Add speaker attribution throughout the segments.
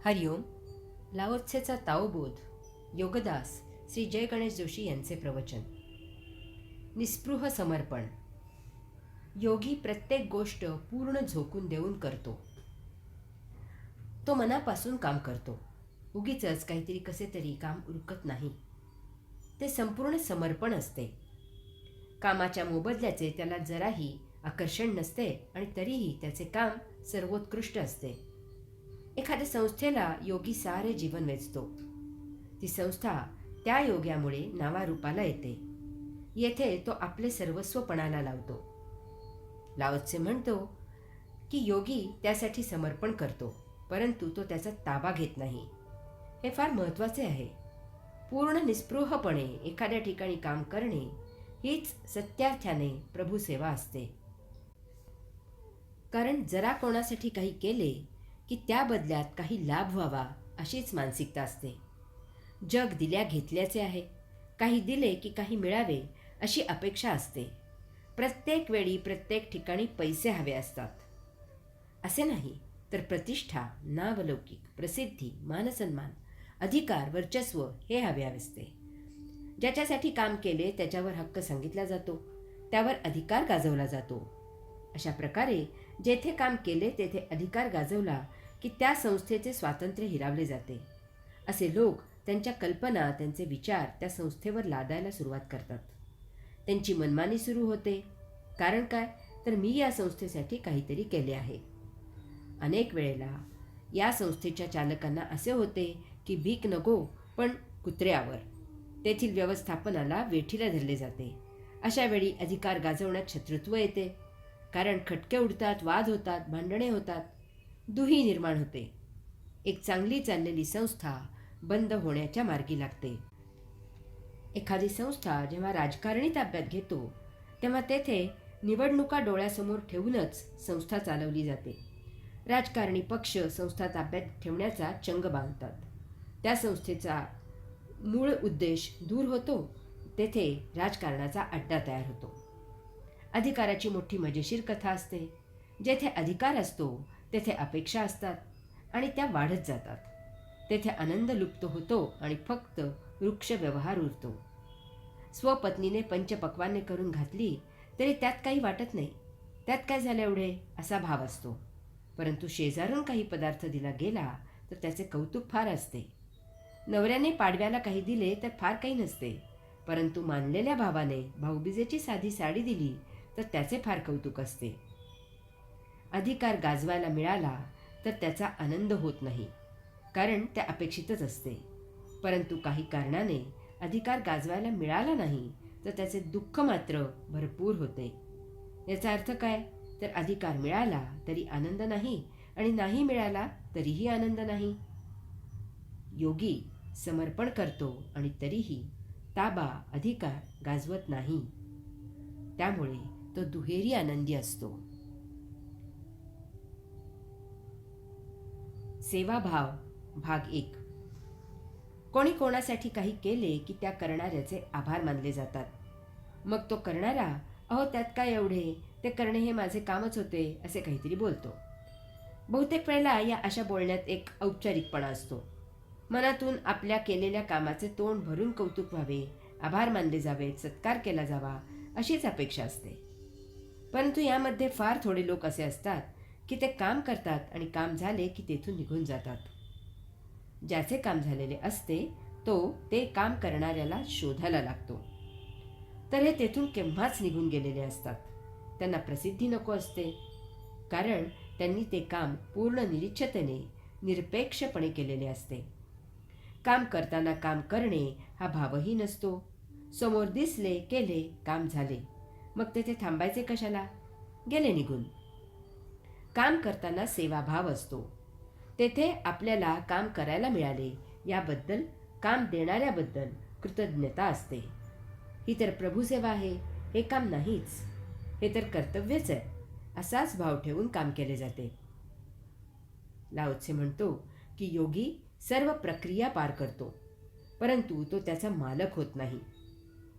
Speaker 1: हरिओम. लाओत्सेचा ताओबोध. योगदास श्री जय गणेश जोशी यांचे प्रवचन. निस्पृह समर्पण. योगी प्रत्येक गोष्ट पूर्ण झोकून देऊन करतो. तो मनापासून काम करतो. उगीचच काहीतरी कसे तरी काम उरकत नाही. ते संपूर्ण समर्पण असते. कामाच्या मोबदल्याचे त्याला जराही आकर्षण नसते आणि तरीही त्याचे काम सर्वोत्कृष्ट असते. एखाद्या संस्थेला योगी सारे जीवन वेचतो. ती संस्था त्या योग्यामुळे नावारूपाला येते. येथे तो आपले सर्वस्व पणाला लावतो. लाओत्से म्हणतो की योगी त्यासाठी समर्पण करतो, परंतु तो त्याचा ताबा घेत नाही. हे फार महत्त्वाचे आहे. पूर्ण निस्पृहपणे एखाद्या ठिकाणी काम करणे हीच सत्यार्थाने प्रभुसेवा असते. कारण जरा कोणासाठी काही केले की त्या बदल्यात काही लाभ व्हावा अशीच मानसिकता असते. जग दिल्या घेतल्याचे आहे. काही दिले की काही मिळावे अशी अपेक्षा असते. प्रत्येक वेळी प्रत्येक ठिकाणी पैसे हवे असतात. असे नाही तर प्रतिष्ठा, नावलौकिक, प्रसिद्धी, मानसन्मान, अधिकार, वर्चस्व हे हवे असते. ज्याच्यासाठी काम केले त्याच्यावर हक्क सांगितला जातो, त्यावर अधिकार गाजवला जातो. अशा प्रकारे जेथे काम केले तेथे अधिकार गाजवला की त्या संस्थेचे स्वातंत्र्य हिरावले जाते. असे लोक त्यांच्या कल्पना, त्यांचे विचार त्या संस्थेवर लादायला सुरुवात करतात. त्यांची मनमानी सुरू होते. कारण काय, तर मी या संस्थेसाठी काहीतरी केले आहे. अनेक वेळेला या संस्थेच्या चालकांना असे होते की भीक नको पण कुत्र्यावर. तेथील व्यवस्थापनाला वेठीला धरले जाते. अशा वेळी अधिकार गाजवण्यात शत्रुत्व येते. कारण खटके उडतात, वाद होतात, भांडणे होतात, दुही निर्माण होते. एक चांगली चाललेली संस्था बंद होण्याच्या मार्गी लागते. एखादी संस्था जेव्हा राजकारणी ताब्यात घेतो तेव्हा तेथे निवडणुका डोळ्यासमोर ठेवूनच संस्था चालवली जाते. राजकारणी पक्ष संस्था ताब्यात ठेवण्याचा चंग बांधतात. त्या संस्थेचा मूळ उद्देश दूर होतो. तेथे राजकारणाचा अड्डा तयार होतो. अधिकाराची मोठी मजेशीर कथा असते. जेथे अधिकार असतो तेथे अपेक्षा असतात आणि त्या वाढत जातात. तेथे आनंद लुप्त होतो आणि फक्त वृक्ष व्यवहार उरतो. स्वपत्नीने पंचपक्वान्ने करून घातली तरी त्यात काही वाटत नाही. त्यात काय झालं एवढे असा भाव असतो. परंतु शेजारून काही पदार्थ दिला गेला तर त्याचे कौतुक फार असते. नवऱ्याने पाडव्याला काही दिले तर फार काही नसते, परंतु मानलेल्या भावाने भाऊबीजेची साधी साडी दिली तर त्याचे फार कौतुक असते. अधिकार गाजवायला मिळाला तर त्याचा आनंद होत नाही, कारण त्या अपेक्षितच असते. परंतु काही कारणाने अधिकार गाजवायला मिळाला नाही तर त्याचे दुःख मात्र भरपूर होते. याचा अर्थ काय, तर अधिकार मिळाला तरी आनंद नाही आणि नाही मिळाला तरीही आनंद नाही. योगी समर्पण करतो आणि तरीही ताबा, अधिकार गाजवत नाही. त्यामुळे तो दुहेरी आनंदी असतो. सेवाभाव भाग 1. कोणी कोणासाठी काही केले की त्या करणाऱ्याचे आभार मानले जातात. मग तो करणारा अहो त्यात काय एवढे, ते करणे हे माझे कामच होते असे काहीतरी बोलतो. बहुतेक वेळेला या अशा बोलण्यात एक औपचारिकपणा असतो. मनातून आपल्या केलेल्या कामाचे तोंड भरून कौतुक व्हावे, आभार मानले जावेत, सत्कार केला जावा अशीच अपेक्षा असते. परंतु यामध्ये फार थोडे लोक असे असतात की ते काम करतात आणि काम झाले की तेथून निघून जातात. ज्याचे काम झालेले असते तो ते काम करणाऱ्याला शोधायला लागतो. तर हे तेथून केव्हाच निघून गेलेले असतात. त्यांना प्रसिद्धी नको असते, कारण त्यांनी ते काम पूर्ण निरीच्छतेने, निरपेक्षपणे केलेले असते. काम करताना काम करणे हा भावही नसतो. समोर दिसले, केले, काम झाले, मग तेथे थांबायचे कशाला, गेले निघून. काम करताना सेवाभाव असतो. तेथे आपल्याला काम करायला मिळाले याबद्दल, काम देणाऱ्याबद्दल कृतज्ञता असते. ही तर प्रभुसेवा आहे, हे काम नाहीच. हे तर कर्तव्यच आहे. असाच भाव ठेवून काम केले जाते. लाओत्से म्हणतो की योगी सर्व प्रक्रिया पार करतो, परंतु तो त्याचा मालक होत नाही.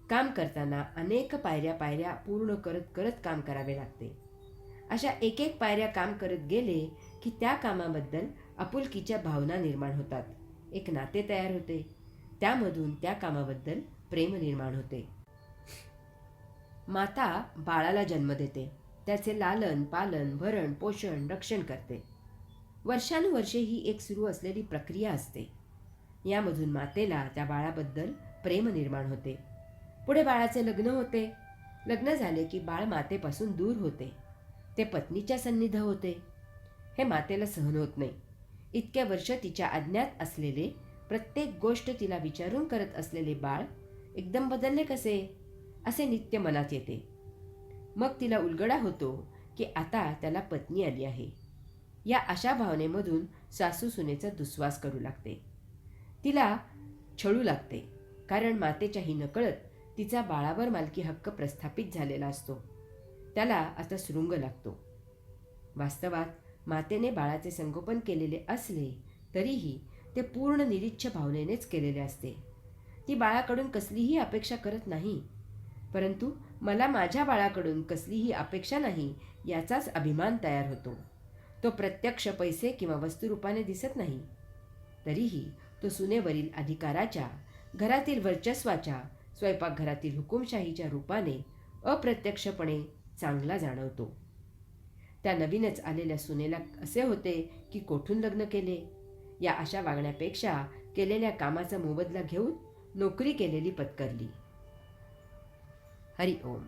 Speaker 1: काम करताना अनेक पायऱ्या पूर्ण करत करत काम करावे लागते. अशा एक एक पायऱ्या काम करत गेले की त्या कामाबद्दल आपुलकीच्या भावना निर्माण होतात. एक नाते तयार होते. त्यामधून त्या कामाबद्दल प्रेम निर्माण होते. माता बाळाला जन्म देते. त्याचे लालन पालन, भरण पोषण, रक्षण करते. वर्षानुवर्षे ही एक सुरू असलेली प्रक्रिया असते. यामधून मातेला त्या बाळाबद्दल प्रेम निर्माण होते. पुढे बाळाचे लग्न होते. लग्न झाले की बाळ मातेपासून दूर होते. ते पत्नीच्या सन्निध होते. हे मातेला सहन होत नाही. इतक्या वर्ष तिच्या अज्ञात असलेले, प्रत्येक गोष्ट तिला विचारून करत असलेले बाळ एकदम बदलले कसे, असे नित्य मनात येते. मग तिला उलगडा होतो की आता त्याला पत्नी आली आहे. या अशा भावनेमधून सासू सुनेचा दुस्वास करू लागते. तिला छळू लागते. कारण मातेच्याही नकळत तिचा बाळावर मालकी हक्क प्रस्थापित झालेला असतो. त्याला आता सुरुंग लागतो. वास्तवात मातेने बाळाचे संगोपन केलेले असले तरीही ते पूर्ण निरीच्छ भावनेनेच केलेले असते. ती बाळाकडून कसलीही अपेक्षा करत नाही. परंतु मला माझ्या बाळाकडून कसलीही अपेक्षा नाही याचाच अभिमान तयार होतो. तो प्रत्यक्ष पैसे किंवा वस्तुरूपाने दिसत नाही. तरीही तो सुनेवरील अधिकाराच्या, घरातील वर्चस्वाच्या, स्वयंपाकघरातील हुकुमशाहीच्या रूपाने अप्रत्यक्षपणे चांगला जाणवतो. त्या नवीनच आलेल्या सुनेला असे होते की कोठून लग्न केले. या अशा वागण्यापेक्षा केलेल्या कामाचा मोबदला घेऊन नोकरी केलेली पत्करली. हरि ओम.